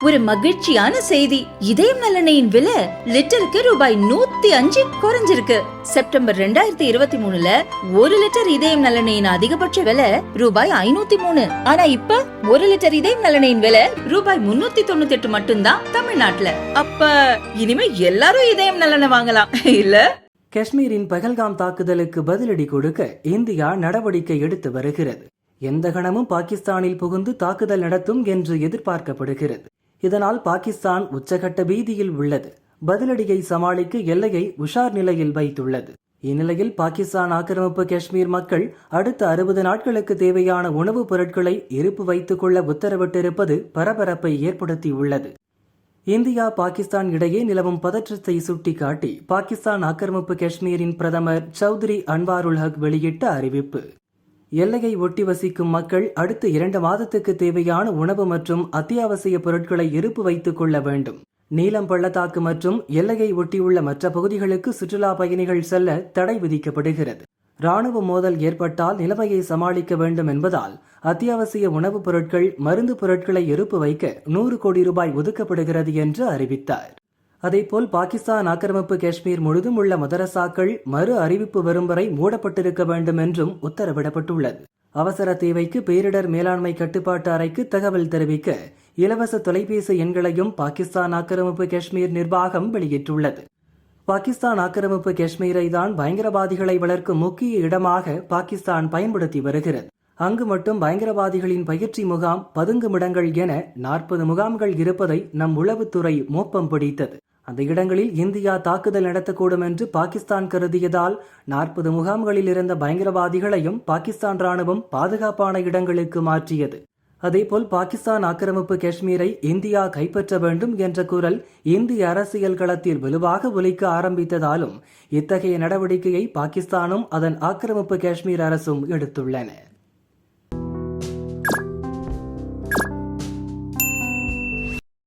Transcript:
ஒரு மகிழ்ச்சியான செய்தி. இதயம் நல்லெண்ணெயின் விலை லிட்டருக்கு ரூபாய் 105 குறைஞ்சிருக்கு. செப்டம்பர் 2023ல 1 லிட்டர் இதயம் நல்லெண்ணெயின் அதிகபட்ச விலை ரூபாய் 503. ஆனா இப்ப 1 லிட்டர் இதயம் நல்லெண்ணெயின் விலை ரூபாய் 398 மட்டும்தான் தமிழ்நாட்டுல. அப்ப இனிமே எல்லாரும் இதயம் நல்லெண்ணெய் வாங்கலாம் இல்ல? காஷ்மீரின் பஹல்காம் தாக்குதலுக்கு பதிலடி கொடுக்க இந்தியா நடவடிக்கை எடுத்து வருகிறது. எந்த கணமும் பாகிஸ்தானில் புகுந்து தாக்குதல் நடத்தும் என்று எதிர்பார்க்கப்படுகிறது. இதனால் பாகிஸ்தான் உச்சகட்ட பீதியில் உள்ளது. பதிலடியை சமாளிக்க எல்லையை உஷார் நிலையில் வைத்துள்ளது. இந்நிலையில் பாகிஸ்தான் ஆக்கிரமிப்பு காஷ்மீர் மக்கள் அடுத்த 60 நாட்களுக்கு தேவையான உணவுப் பொருட்களை இருப்பு வைத்துக் கொள்ள உத்தரவிட்டிருப்பது பரபரப்பை ஏற்படுத்தியுள்ளது. இந்தியா பாகிஸ்தான் இடையே நிலவும் பதற்றத்தை சுட்டிக்காட்டி பாகிஸ்தான் ஆக்கிரமிப்பு காஷ்மீரின் பிரதமர் சௌத்ரி அன்வாருல் ஹக் வெளியிட்ட அறிவிப்பு. எல்லையை ஒட்டி வசிக்கும் மக்கள் அடுத்த 2 மாதத்துக்கு தேவையான உணவு மற்றும் அத்தியாவசிய பொருட்களை இருப்பு வைத்துக் கொள்ள வேண்டும். நீலம் பள்ளத்தாக்கு மற்றும் எல்லையை ஒட்டியுள்ள மற்ற பகுதிகளுக்கு சுற்றுலா பயணிகள் செல்ல தடை விதிக்கப்படுகிறது. ராணுவ மோதல் ஏற்பட்டால் நிலைமையை சமாளிக்க வேண்டும் என்பதால் அத்தியாவசிய உணவுப் பொருட்கள், மருந்து பொருட்களை இருப்பு வைக்க 100 கோடி ரூபாய் ஒதுக்கப்படுகிறது என்று அறிவித்தார். அதேபோல் பாகிஸ்தான் ஆக்கிரமிப்பு காஷ்மீர் முழுதும் உள்ள மதரசாக்கள் மறு அறிவிப்பு வரும் வரை மூடப்பட்டிருக்க வேண்டும் என்றும் உத்தரவிடப்பட்டுள்ளது. அவசர தேவைக்கு பேரிடர் மேலாண்மை கட்டுப்பாட்டு அறைக்கு தகவல் தெரிவிக்க இலவச தொலைபேசி எண்களையும் பாகிஸ்தான் ஆக்கிரமிப்பு காஷ்மீர் நிர்வாகம் வெளியிட்டுள்ளது. பாகிஸ்தான் ஆக்கிரமிப்பு காஷ்மீரை தான் பயங்கரவாதிகளை வளர்க்கும் முக்கிய இடமாக பாகிஸ்தான் பயன்படுத்தி வருகிறது. அங்கு மட்டும் பயங்கரவாதிகளின் பயிற்சி முகாம், பதுங்குமிடங்கள் என 40 முகாம்கள் இருப்பதை நம் உளவுத்துறை மோப்பம் பிடித்தது. அந்த இடங்களில் இந்தியா தாக்குதல் நடத்தக்கூடும் என்று பாகிஸ்தான் கருதியதால் 40 முகாம்களில் இருந்த பயங்கரவாதிகளையும் பாகிஸ்தான் ராணுவம் பாதுகாப்பான இடங்களுக்கு மாற்றியது. அதேபோல் பாகிஸ்தான் ஆக்கிரமிப்பு காஷ்மீரை இந்தியா கைப்பற்ற வேண்டும் என்ற குரல் இந்திய அரசியல் களத்தில் வலுவாக ஒலிக்க ஆரம்பித்ததாலும் இத்தகைய நடவடிக்கையை பாகிஸ்தானும் அதன் ஆக்கிரமிப்பு காஷ்மீர் அரசும் எடுத்துள்ளன.